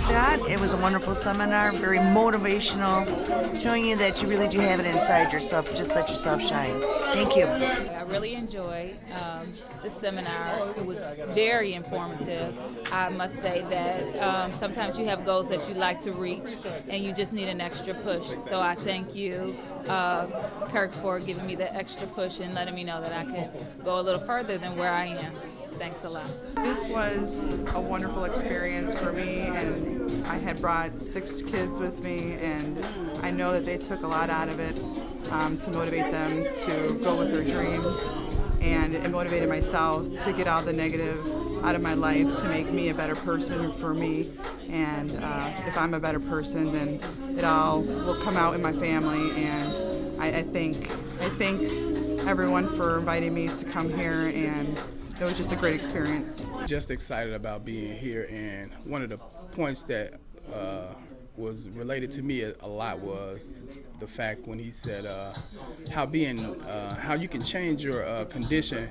Scott. It was a wonderful seminar, very motivational, showing you that you really do have it inside yourself. Just let yourself shine. Thank you. I really enjoyed this seminar. It was very informative. I must say that sometimes you have goals that you like to reach and you just need an extra push. So I thank you, Kirk, for giving me the extra push and letting me know that I can go a little further than where I am. Thanks a lot. This was a wonderful experience for me, and I had brought 6 kids with me, and I know that they took a lot out of it to motivate them to go with their dreams, and it motivated myself to get all the negative out of my life to make me a better person for me. And if I'm a better person, then it all will come out in my family. And I thank everyone for inviting me to come here, and it was just a great experience. Just excited about being here, and one of the points that was related to me a lot was the fact when he said how you can change your condition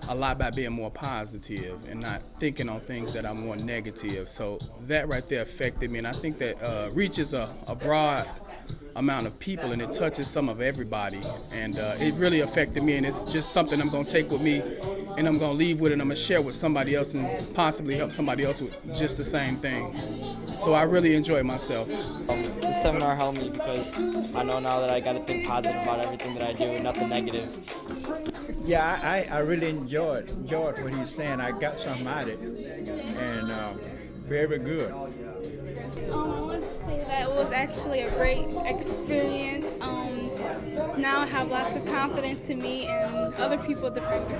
a lot by being more positive and not thinking on things that are more negative. So that right there affected me, and I think that reaches a broad amount of people, and it touches some of everybody, and it really affected me, and it's just something I'm going to take with me, and I'm going to leave with it, and I'm going to share with somebody else and possibly help somebody else with just the same thing. So I really enjoyed myself. The seminar helped me because I know now that I got to think positive about everything that I do, nothing negative. Yeah, I really enjoyed what he's saying. I got something out of it, and very good. I want to say that it was actually a great experience. Now I have lots of confidence in me and other people depend on me.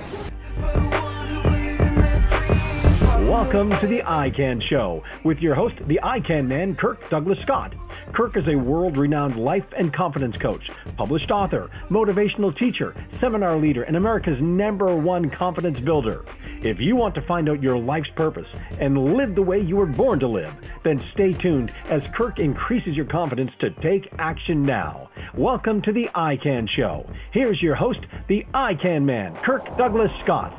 Welcome to the ICAN Show with your host, the ICAN man, Kirk Douglas Scott. Kirk is a world-renowned life and confidence coach, published author, motivational teacher, seminar leader, and America's #1 confidence builder. If you want to find out your life's purpose and live the way you were born to live, then stay tuned as Kirk increases your confidence to take action now. Welcome to the ICAN Show. Here's your host, the ICAN man, Kirk Douglas Scott.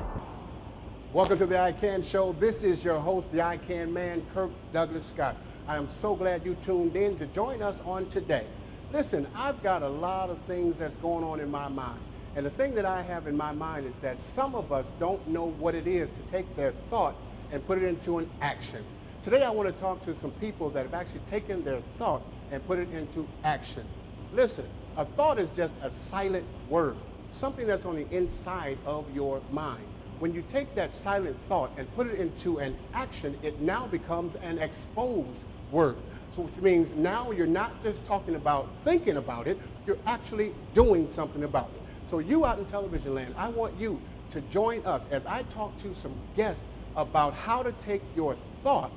Welcome to the ICAN Show. This is your host, the ICAN man, Kirk Douglas Scott. I am so glad you tuned in to join us on today. Listen, I've got a lot of things that's going on in my mind. And the thing that I have in my mind is that some of us don't know what it is to take their thought and put it into an action. Today I want to talk to some people that have actually taken their thought and put it into action. Listen, a thought is just a silent word, something that's on the inside of your mind. When you take that silent thought and put it into an action, it now becomes an exposed word. So which means now you're not just talking about thinking about it, you're actually doing something about it. So you out in television land, I want you to join us as I talk to some guests about how to take your thought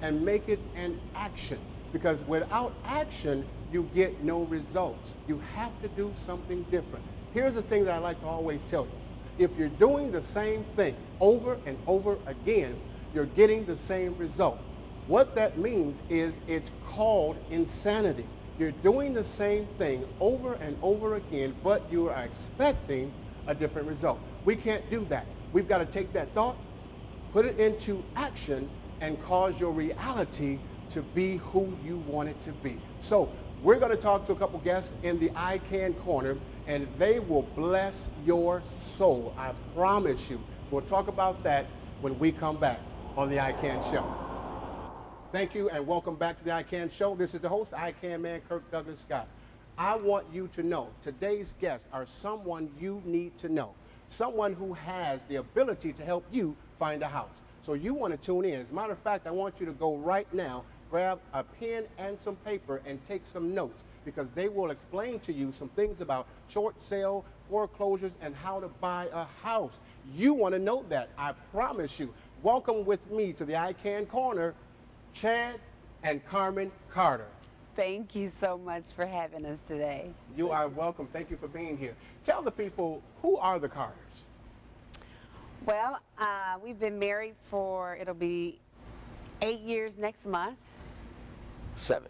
and make it an action. Because without action, you get no results. You have to do something different. Here's the thing that I like to always tell you. If you're doing the same thing over and over again, you're getting the same result. What that means is it's called insanity. You're doing the same thing over and over again, but you are expecting a different result. We can't do that. We've got to take that thought, put it into action, and cause your reality to be who you want it to be. So we're going to talk to a couple guests in the ICAN Corner, and they will bless your soul. I promise you. We'll talk about that when we come back on the ICAN Show. Thank you and welcome back to the ICAN Show. This is the host, ICAN man, Kirk Douglas Scott. I want you to know today's guests are someone you need to know, someone who has the ability to help you find a house. So you want to tune in. As a matter of fact, I want you to go right now, grab a pen and some paper and take some notes, because they will explain to you some things about short sale, foreclosures, and how to buy a house. You want to know that, I promise you. Welcome with me to the ICAN Corner, Chad and Carmen Carter. Thank you so much for having us today. You are welcome. Thank you for being here. Tell the people, who are the Carters? Well, we've been married for, it'll be 8 years next month. 7.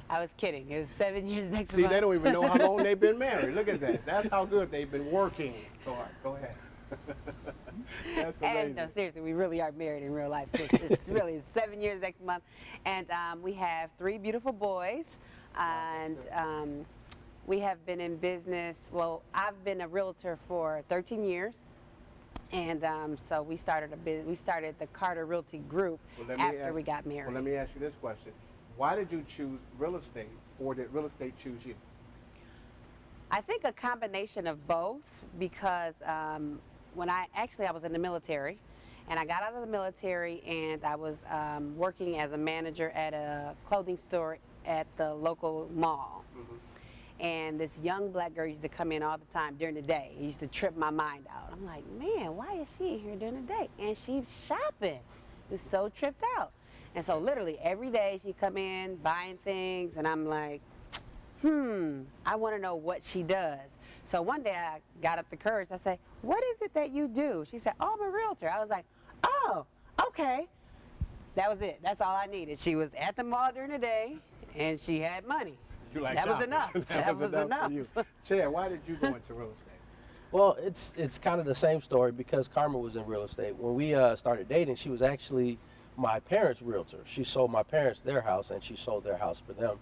I was kidding. It was 7 years next See, month. they don't even know how long they've been married. Look at that. That's how good they've been working. Go ahead. That's And amazing. no, seriously, we really are married in real life. So it's really 7 years next month. And we have 3 beautiful boys. And we have been in business, well, I've been a realtor for 13 years. And so we started the Carter Realty Group after we got married. Well, let me ask you this question. Why did you choose real estate, or did real estate choose you? I think a combination of both, because when I was in the military, and I got out of the military and I was working as a manager at a clothing store at the local mall. And this young black girl used to come in all the time during the day. It used to trip my mind out. I'm like, man, why is she in here during the day? And she's shopping. It was so tripped out. And so literally every day she'd come in buying things, and I'm like, I want to know what she does. So one day I got up the courage. I said, what is it that you do? She said, oh, I'm a realtor. I was like, oh, okay. That was it. That's all I needed. She was at the mall during the day, and she had money. You like that was shopping. enough. That was enough. For you. Chad, why did you go into real estate? Well, it's kind of the same story because Carmen was in real estate. When we started dating, she was actually my parents' realtor. She sold my parents their house, and she sold their house for them.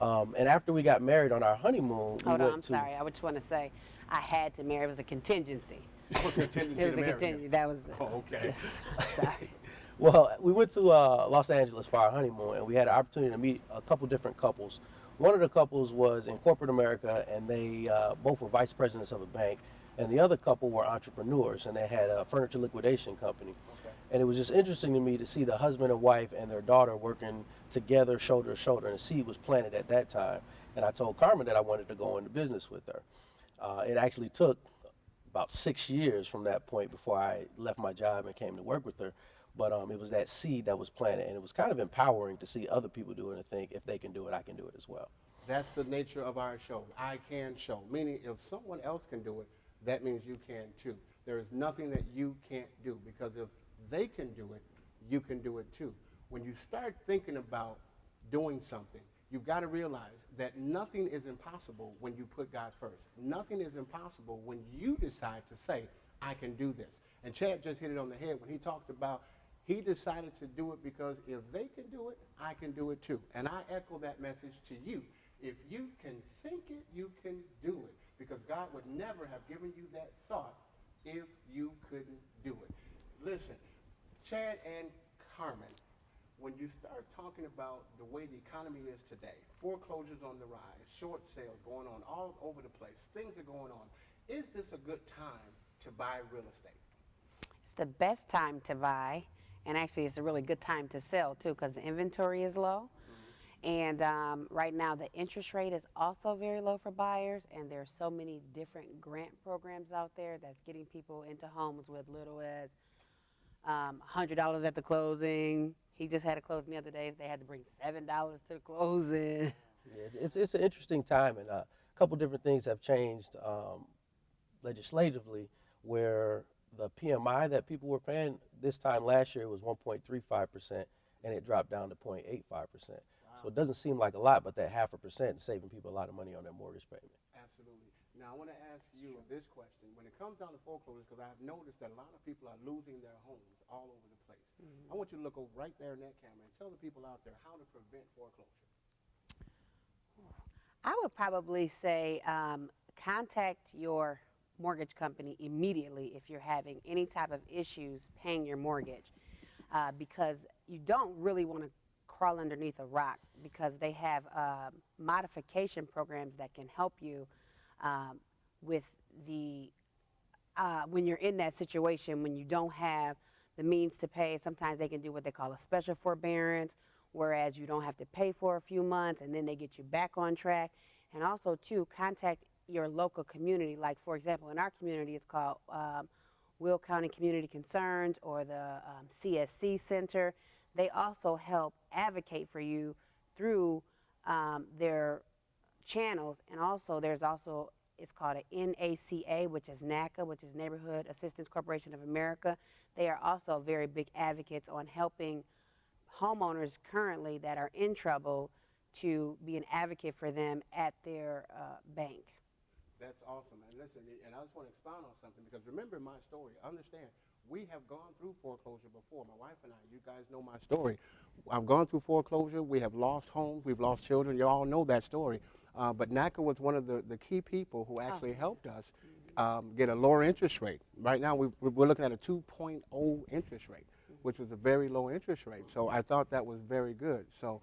And after we got married on our honeymoon, Hold on, I'm sorry. I just want to say I had to marry. It was a contingency. It was a contingency It was to a marry contingency. you. That was Oh, okay. sorry. Well, we went to Los Angeles for our honeymoon, and we had an opportunity to meet a couple different couples. One of the couples was in corporate America, and they both were vice presidents of a bank, and the other couple were entrepreneurs, and they had a furniture liquidation company. Okay. And it was just interesting to me to see the husband and wife and their daughter working together, shoulder to shoulder, and a seed was planted at that time. And I told Carmen that I wanted to go into business with her. It actually took about 6 years from that point before I left my job and came to work with her. But it was that seed that was planted, and it was kind of empowering to see other people do it and think, if they can do it, I can do it as well. That's the nature of our show, I Can Show, meaning if someone else can do it, that means you can too. There is nothing that you can't do, because if they can do it, you can do it too. When you start thinking about doing something, you've got to realize that nothing is impossible when you put God first. Nothing is impossible when you decide to say, I can do this. And Chad just hit it on the head when he talked about he decided to do it because if they can do it, I can do it too. And I echo that message to you. If you can think it, you can do it. Because God would never have given you that thought if you couldn't do it. Listen, Chad and Carmen, when you start talking about the way the economy is today, foreclosures on the rise, short sales going on all over the place, things are going on. Is this a good time to buy real estate? It's the best time to buy, and actually it's a really good time to sell too, because the inventory is low. And right now the interest rate is also very low for buyers, and there's so many different grant programs out there that's getting people into homes with little as $100 at the closing. He just had a closing the other day. They had to bring $7 to the closing. Yeah, it's an interesting time, and a couple different things have changed legislatively, where the PMI that people were paying this time last year was 1.35%, and it dropped down to 0.85%. So it doesn't seem like a lot, but that 0.5% is saving people a lot of money on their mortgage payment. Absolutely. Now I want to ask you this question. When it comes down to foreclosures, because I've noticed that a lot of people are losing their homes all over the place. I want you to look over right there in that camera and tell the people out there how to prevent foreclosure. I would probably say contact your mortgage company immediately if you're having any type of issues paying your mortgage, because you don't really want to crawl underneath a rock, because they have modification programs that can help you with the when you're in that situation, when you don't have the means to pay. Sometimes they can do what they call a special forbearance, whereas you don't have to pay for a few months, and then they get you back on track. And also too, contact your local community. Like for example, in our community, it's called Will County Community Concerns, or the CSC Center. They also help advocate for you through their channels. And also there's also, it's called a NACA, which is NACA, which is Neighborhood Assistance Corporation of America. They are also very big advocates on helping homeowners currently that are in trouble to be an advocate for them at their bank. That's awesome. And listen, and I just want to expound on something, because remember my story. Understand, We have gone through foreclosure before. My wife and I, you guys know my story. I've gone through foreclosure. We have lost homes. We've lost children. You all know that story. But NACA was one of the key people who actually helped us get a lower interest rate. Right now, we're looking at a 2.0 interest rate, which was a very low interest rate. So I thought that was very good. So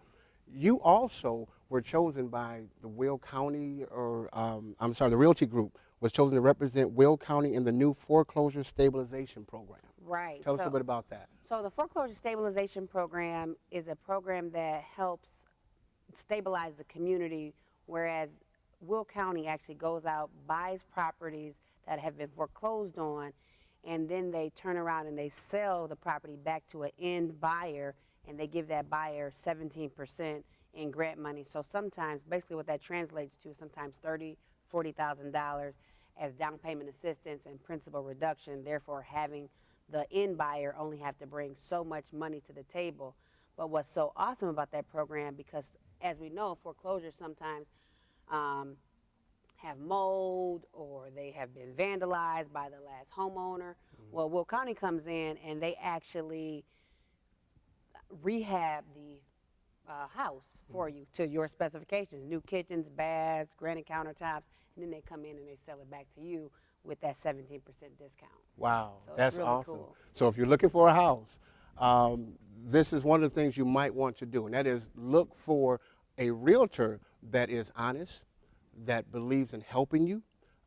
you also were chosen by the Will County, or the Realty Group was chosen to represent Will County in the new foreclosure stabilization program. Right. Tell us a little bit about that. So the foreclosure stabilization program is a program that helps stabilize the community, whereas Will County actually goes out, buys properties that have been foreclosed on, and then they turn around and they sell the property back to an end buyer, and they give that buyer 17% in grant money. So sometimes, basically what that translates to, sometimes $30,000, $40,000 as down payment assistance and principal reduction, therefore having the end buyer only have to bring so much money to the table. But what's so awesome about that program, because as we know, foreclosures sometimes have mold or they have been vandalized by the last homeowner. Well, Will County comes in and they actually rehab the house for you to your specifications, new kitchens, baths, granite countertops, and then they come in and they sell it back to you with that 17% discount. Wow, So that's really awesome. cool. So if you're looking for a house, this is one of the things you might want to do, and that is look for a realtor that is honest, that believes in helping you,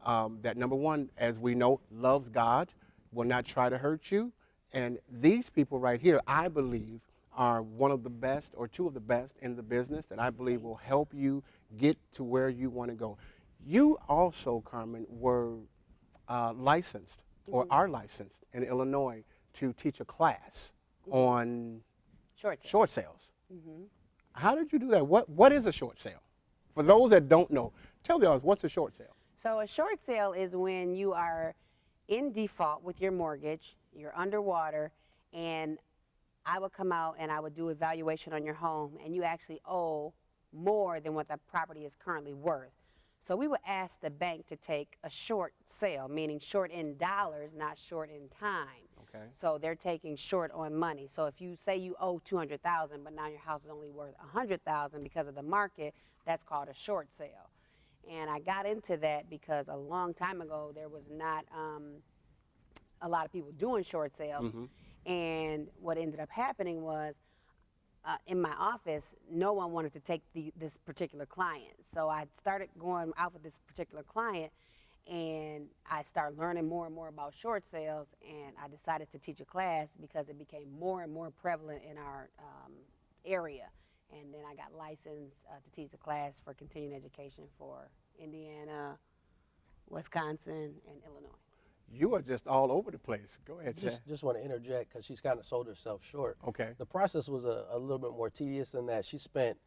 that number one, as we know, loves God, will not try to hurt you. And these people right here, I believe, are one of the best or two of the best in the business that I believe will help you get to where you want to go. You also, Carmen, were licensed or are licensed in Illinois to teach a class on short sales. How did you do that? What is a short sale? For those that don't know, tell the audience, what's a short sale? So a short sale is when you are in default with your mortgage, you're underwater, and I would come out and I would do evaluation on your home, and you actually owe more than what the property is currently worth. So we would ask the bank to take a short sale, meaning short in dollars, not short in time. Okay. So they're taking short on money. So if you say you owe $200,000, but now your house is only worth $100,000 because of the market, that's called a short sale. And I got into that because a long time ago there was not a lot of people doing short sales. And what ended up happening was in my office, no one wanted to take this particular client. So I started going out with this particular client, and I started learning more and more about short sales, and I decided to teach a class because it became more and more prevalent in our area. And then I got licensed to teach the class for continuing education for Indiana, Wisconsin, and Illinois. You are just all over the place. Go ahead, Chad. Just want to interject because she's kind of sold herself short. Okay. The process was a little bit more tedious than that. She spent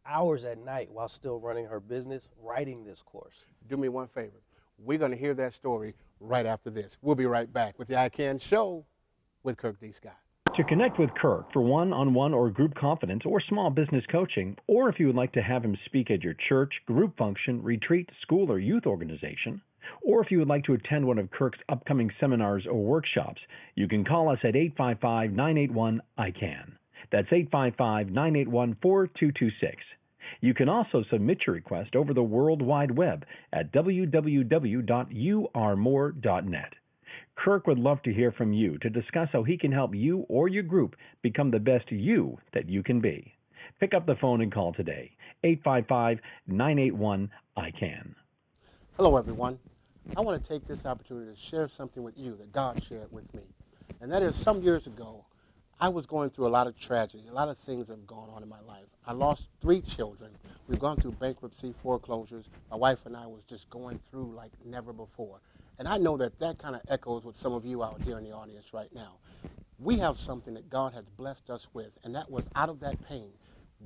hours at night while still running her business writing this course. Do me one favor. We're going to hear that story right after this. We'll be right back with the ICAN Show with Kirk D. Scott. To connect with Kirk for one-on-one or group confidence or small business coaching, or if you would like to have him speak at your church, group function, retreat, school, or youth organization, or if you would like to attend one of Kirk's upcoming seminars or workshops, you can call us at 855-981-ICAN. That's 855-981-4226. You can also submit your request over the World Wide Web at www.yourmore.net. Kirk would love to hear from you to discuss how he can help you or your group become the best you that you can be. Pick up the phone and call today, 855-981-ICAN. Hello, everyone. I want to take this opportunity to share something with you that God shared with me. And that is, some years ago, I was going through a lot of tragedy. A lot of things have gone on in my life. I lost 3 children. We've gone through bankruptcy, foreclosures. My wife and I was just going through like never before. And I know that that kind of echoes with some of you out here in the audience right now. We have something that God has blessed us with, and that was, out of that pain,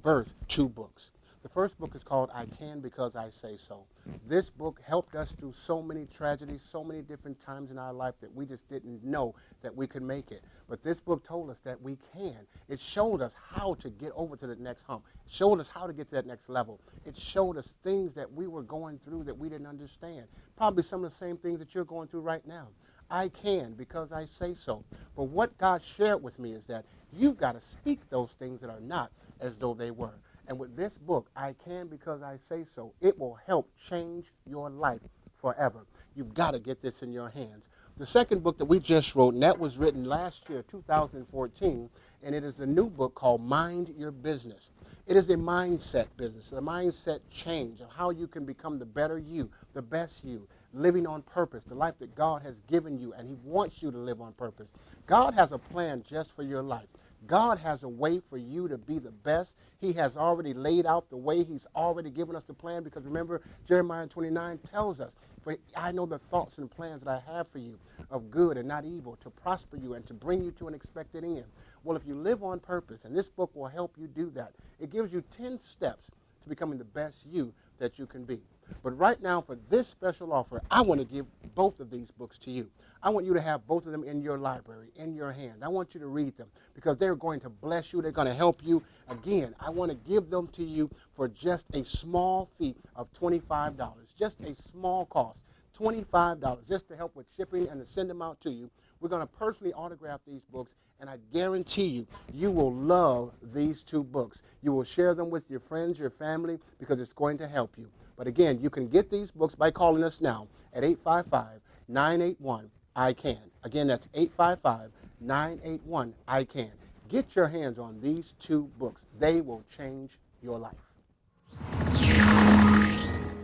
birthed 2 books. The first book is called I Can Because I Say So. This book helped us through so many tragedies, so many different times in our life that we just didn't know that we could make it. But this book told us that we can. It showed us how to get over to the next hump. It showed us how to get to that next level. It showed us things that we were going through that we didn't understand. Probably some of the same things that you're going through right now. I can because I say so. But what God shared with me is that you've got to speak those things that are not as though they were. And with this book, I Can Because I Say So, it will help change your life forever. You've got to get this in your hands. The second book that we just wrote, and that was written last year, 2014, and it is a new book called Mind Your Business. It is a mindset business, a mindset change of how you can become the better you, the best you, living on purpose, the life that God has given you, and he wants you to live on purpose. God has a plan just for your life. God has a way for you to be the best. He has already laid out the way. He's already given us the plan, because remember, Jeremiah 29 tells us, for I know the thoughts and plans that I have for you of good and not evil, to prosper you and to bring you to an expected end. Well, if you live on purpose, and this book will help you do that, it gives you 10 steps to becoming the best you that you can be. But right now, for this special offer, I want to give both of these books to you. I want you to have both of them in your library, in your hand. I want you to read them because they're going to bless you. They're going to help you. Again, I want to give them to you for just a small fee of $25, just a small cost, $25, just to help with shipping and to send them out to you. We're going to personally autograph these books, and I guarantee you, you will love these two books. You will share them with your friends, your family, because it's going to help you. But again, you can get these books by calling us now at 855-981-ICAN. Again, that's 855-981-ICAN. Get your hands on these two books. They will change your life.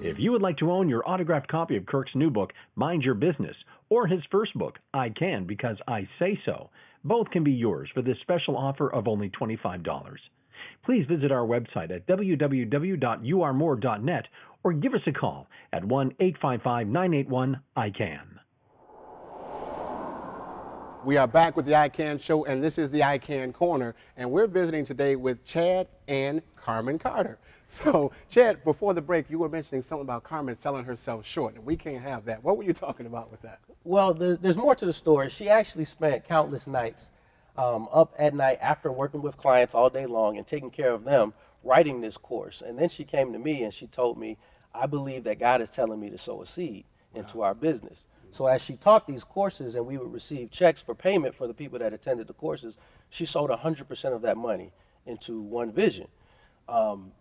If you would like to own your autographed copy of Kirk's new book, Mind Your Business, or his first book, I Can Because I Say So, both can be yours for this special offer of only $25. Please visit our website at www.yourmore.net or give us a call at 1-855-981-ICAN. We are back with the ICAN Show, and this is the ICAN Corner, and we're visiting today with Chad and Carmen Carter. So, Chad, before the break, you were mentioning something about Carmen selling herself short, and we can't have that. What were you talking about with that? Well, there's more to the story. She actually spent countless nights up at night after working with clients all day long and taking care of them, writing this course. And then she came to me and she told me, I believe that God is telling me to sow a seed into our business. So as she taught these courses and we would receive checks for payment for the people that attended the courses, she sold 100% of that money into One Vision.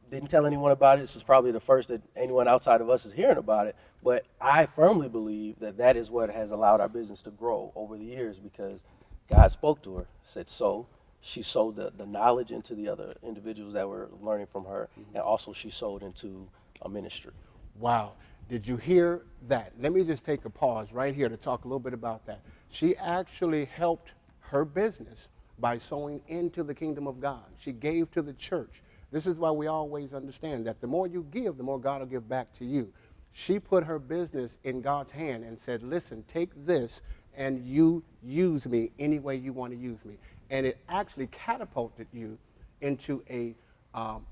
Didn't tell anyone about it. This is probably the first that anyone outside of us is hearing about it. But I firmly believe that that is what has allowed our business to grow over the years, because God spoke to her, said so. She sold the knowledge into the other individuals that were learning from her, and also she sold into a ministry. Wow. Did you hear that? Let me just take a pause right here to talk a little bit about that. She actually helped her business by sowing into the kingdom of God. She gave to the church. This is why we always understand that the more you give, the more God will give back to you. She put her business in God's hand and said, listen, take this and you use me any way you want to use me. And it actually catapulted you into a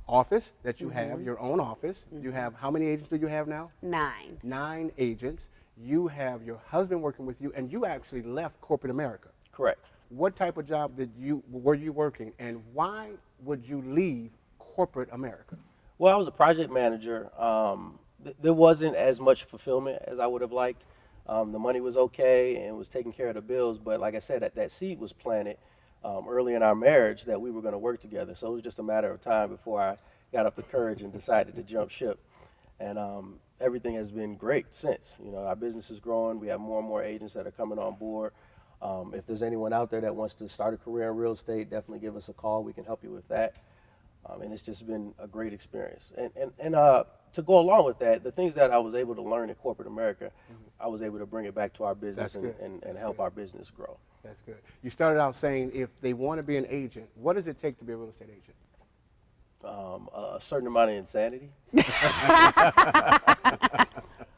office that you have, your own office. You have, how many agents do you have now? 9. 9 agents. You have your husband working with you, and you actually left corporate America. Correct. What type of job were you working, and why would you leave corporate America? Well, I was a project manager. There wasn't as much fulfillment as I would have liked. The money was okay and was taking care of the bills, but like I said, that seed was planted early in our marriage that we were going to work together. So it was just a matter of time before I got up the courage and decided to jump ship. And everything has been great since. You know, our business is growing. We have more and more agents that are coming on board. If there's anyone out there that wants to start a career in real estate, definitely give us a call. We can help you with that. And it's just been a great experience. And to go along with that, the things that I was able to learn in corporate America, I was able to bring it back to our business and help our business grow. That's good. You started out saying if they want to be an agent, what does it take to be a real estate agent? A certain amount of insanity.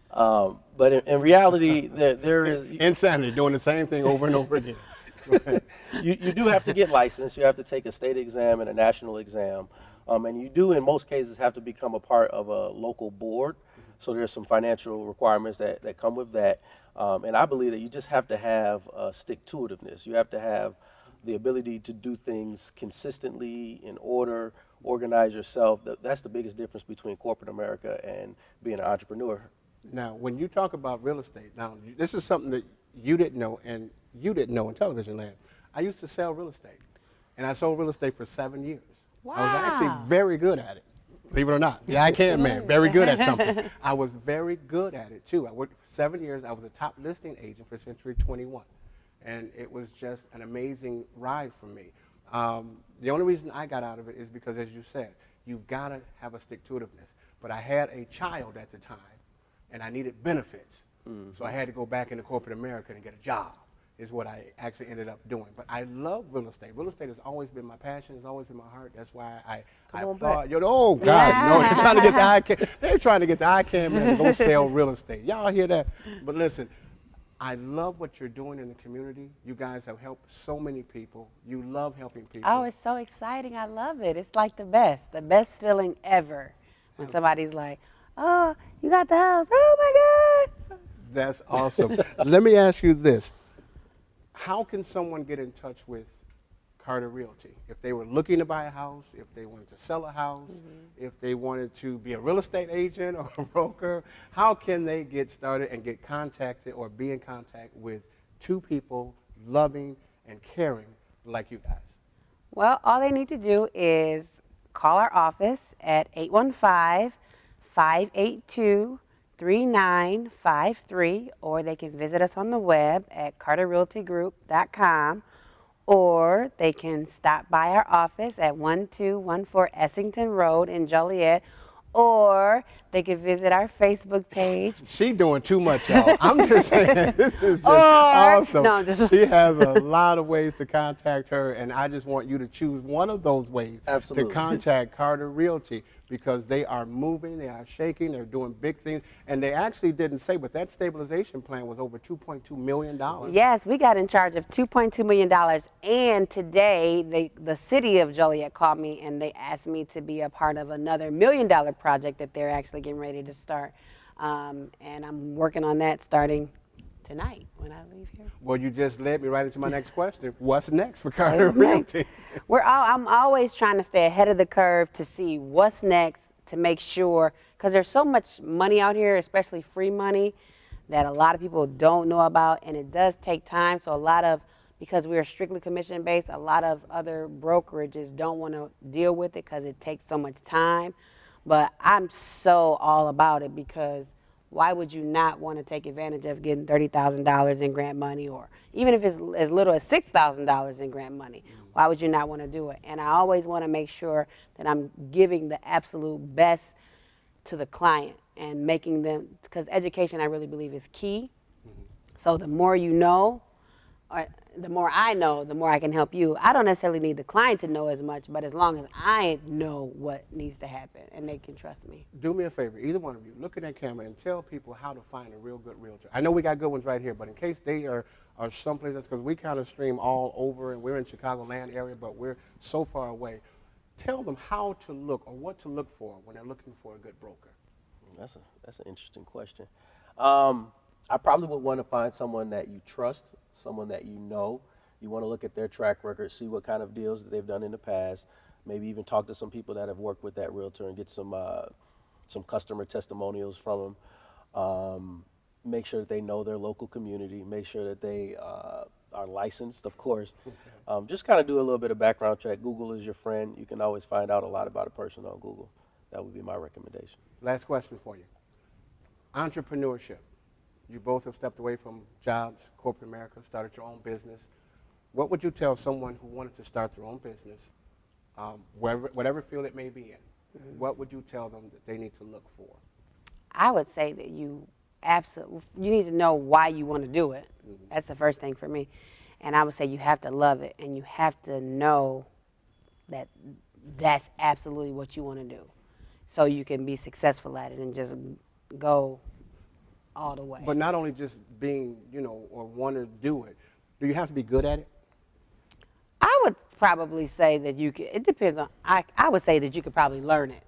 But in reality, there is... Insanity, doing the same thing over and over again. You do have to get licensed. You have to take a state exam and a national exam. And you do, in most cases, have to become a part of a local board. So there's some financial requirements that come with that. And I believe that you just have to have stick-to-itiveness. You have to have the ability to do things consistently, in order, organize yourself. That's the biggest difference between corporate America and being an entrepreneur. Now, when you talk about real estate, now this is something that you didn't know and you didn't know in television land. I used to sell real estate, and I sold real estate for 7 years. I was actually very good at it, believe it or not. The ICAN man, very good at something. I was very good at it too. I worked for 7 years. I was a top listing agent for Century 21, and it was just an amazing ride for me. The only reason I got out of it is because, as you said, you've got to have a stick-to-itiveness. But I had a child at the time, and I needed benefits. So I had to go back into corporate America and get a job, is what I actually ended up doing. But I love real estate. Real estate has always been my passion. It's always been my heart. That's why I applaud. Oh, God, no, they're trying to get the ICAN. They're trying to get the ICAN man to go sell real estate. Y'all hear that? But listen, I love what you're doing in the community. You guys have helped so many people. You love helping people. Oh, it's so exciting. I love it. It's like the best feeling ever when somebody's like, oh, you got the house. Oh, my God. That's awesome. Let me ask you this. How can someone get in touch with Carter Realty? If they were looking to buy a house, if they wanted to sell a house, if they wanted to be a real estate agent or a broker, how can they get started and get contacted or be in contact with two people loving and caring like you guys? Well, all they need to do is call our office at 815-582-3953, or they can visit us on the web at carterrealtygroup.com, or they can stop by our office at 1214 Essington Road in Joliet, or they can visit our Facebook page. She doing too much, y'all. I'm just saying, this is just awesome. No, she has a lot of ways to contact her, and I just want you to choose one of those ways to contact Carter Realty, because they are moving, they are shaking, they're doing big things, and they actually didn't say, but that stabilization plan was over $2.2 million. Yes, we got in charge of $2.2 million, and today the city of Joliet called me and they asked me to be a part of another $1 million project that they're actually getting ready to start, and I'm working on that starting tonight when I leave here. Well, you just led me right into my next question. What's next for Carter Realty? I'm always trying to stay ahead of the curve to see what's next, to make sure, because there's so much money out here, especially free money, that a lot of people don't know about, and it does take time. So because we are strictly commission based, a lot of other brokerages don't want to deal with it because it takes so much time. But I'm so all about it, because why would you not want to take advantage of getting $30,000 in grant money, or even if it's as little as $6,000 in grant money? Why would you not want to do it? And I always want to make sure that I'm giving the absolute best to the client and making them, because education, I really believe, is key. So the more you know, or the more I know, the more I can help you. I don't necessarily need the client to know as much, but as long as I know what needs to happen and they can trust me. Do me a favor, either one of you, look at that camera and tell people how to find a real good realtor. I know we got good ones right here, but in case they are someplace else, because we kind of stream all over, and we're in Chicagoland area, but we're so far away. Tell them how to look or what to look for when they're looking for a good broker. That's an interesting question. I probably would want to find someone that you trust, someone that you know. You want to look at their track record, see what kind of deals that they've done in the past, maybe even talk to some people that have worked with that realtor and get some customer testimonials from them. Make sure that they know their local community, make sure that they are licensed, of course. Just kind of do a little bit of background check. Google is your friend. You can always find out a lot about a person on Google. That would be my recommendation. Last question for you. Entrepreneurship. You both have stepped away from jobs, corporate America, started your own business. What would you tell someone who wanted to start their own business, whatever field it may be in? What would you tell them that they need to look for? I would say that you need to know why you want to do it. That's the first thing for me. And I would say you have to love it, and you have to know that that's absolutely what you want to do, so you can be successful at it and just go all the way. But not only just being, or want to do it. Do you have to be good at it? I would probably say that you could. It depends on. I would say that you could probably learn it.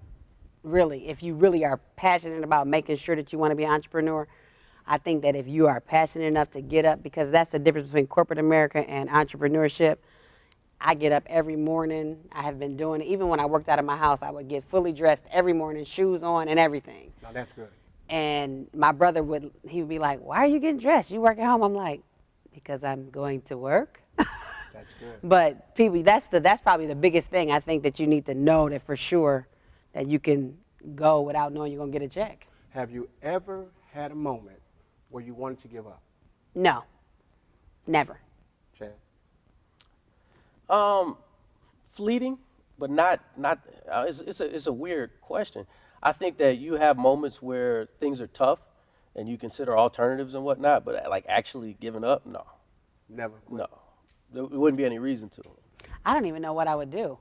Really, if you really are passionate about making sure that you want to be an entrepreneur, I think that if you are passionate enough to get up, because that's the difference between corporate America and entrepreneurship. I get up every morning. I have been doing it. Even when I worked out of my house, I would get fully dressed every morning, shoes on and everything. Now that's good. And my brother he would be like, why are you getting dressed? You work at home? I'm like, because I'm going to work. That's good. But people, that's probably the biggest thing I think that you need to know, that for sure that you can go without knowing you're going to get a check. Have you ever had a moment where you wanted to give up? No, never. Chad? Fleeting, but not. It's a weird question. I think that you have moments where things are tough, and you consider alternatives and whatnot. But like actually giving up, no. Never. No, there wouldn't be any reason to. I don't even know what I would do.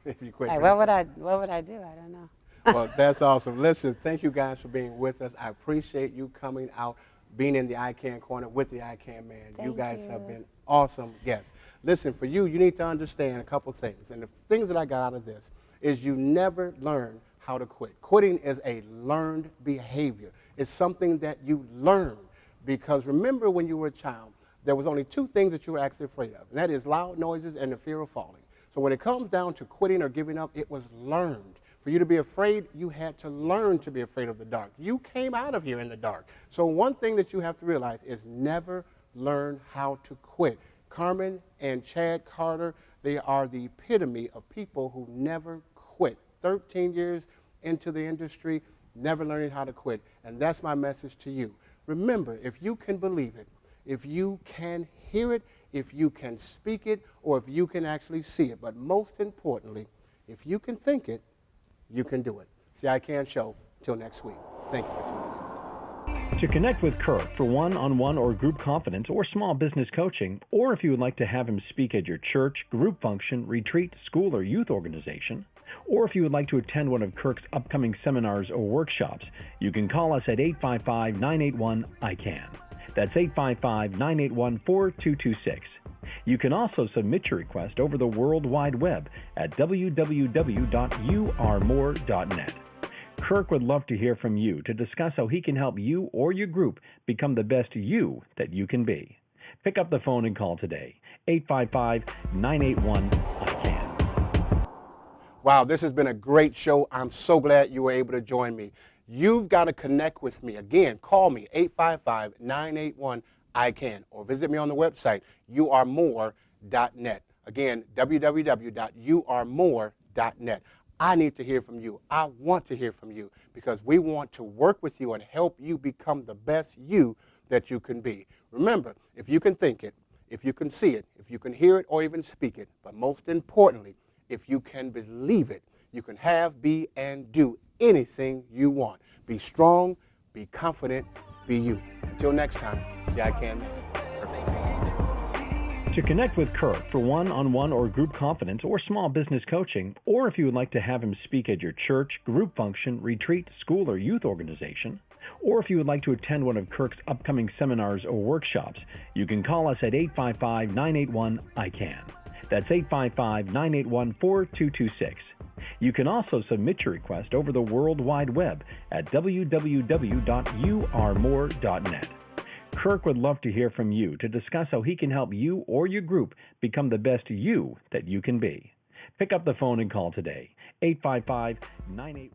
If you quit. Like, what would I do? I don't know. Well, that's awesome. Listen, thank you guys for being with us. I appreciate you coming out, being in the ICANN corner with the ICANN man. You guys have been awesome guests. Listen, for you, you need to understand a couple things. And the things that I got out of this is you never learn how to quit. Quitting is a learned behavior. It's something that you learn, because remember when you were a child, there was only two things that you were actually afraid of, and that is loud noises and the fear of falling. So when it comes down to quitting or giving up, it was learned. For you to be afraid, you had to learn to be afraid of the dark. You came out of here in the dark. So one thing that you have to realize is never learn how to quit. Carmen and Chad Carter, they are the epitome of people who never quit. 13 years into the industry, never learning how to quit. And that's my message to you. Remember, if you can believe it, if you can hear it, if you can speak it, or if you can actually see it, but most importantly, if you can think it, you can do it. It's the ICANN Show. Till next week. Thank you for tuning in. To connect with Kirk for one-on-one or group confidence or small business coaching, or if you would like to have him speak at your church, group function, retreat, school, or youth organization, or if you would like to attend one of Kirk's upcoming seminars or workshops, you can call us at 855-981-ICANN. That's 855-981-4226. You can also submit your request over the World Wide Web at www.yourmore.net. Kirk would love to hear from you to discuss how he can help you or your group become the best you that you can be. Pick up the phone and call today, 855-981-ICANN. Wow, this has been a great show. I'm so glad you were able to join me. You've got to connect with me. Again, call me, 855-981-ICANN, or visit me on the website, yourmore.net. Again, www.yourmore.net. I need to hear from you. I want to hear from you, because we want to work with you and help you become the best you that you can be. Remember, if you can think it, if you can see it, if you can hear it or even speak it, but most importantly, if you can believe it, you can have, be, and do anything you want. Be strong, be confident, be you. Until next time, see I Can Man. To connect with Kirk for one-on-one or group confidence or small business coaching, or if you would like to have him speak at your church, group function, retreat, school, or youth organization, or if you would like to attend one of Kirk's upcoming seminars or workshops, you can call us at 855-981-ICANN. That's 855-981-4226. You can also submit your request over the World Wide Web at www.yourmore.net. Kirk would love to hear from you to discuss how he can help you or your group become the best you that you can be. Pick up the phone and call today, 855-981.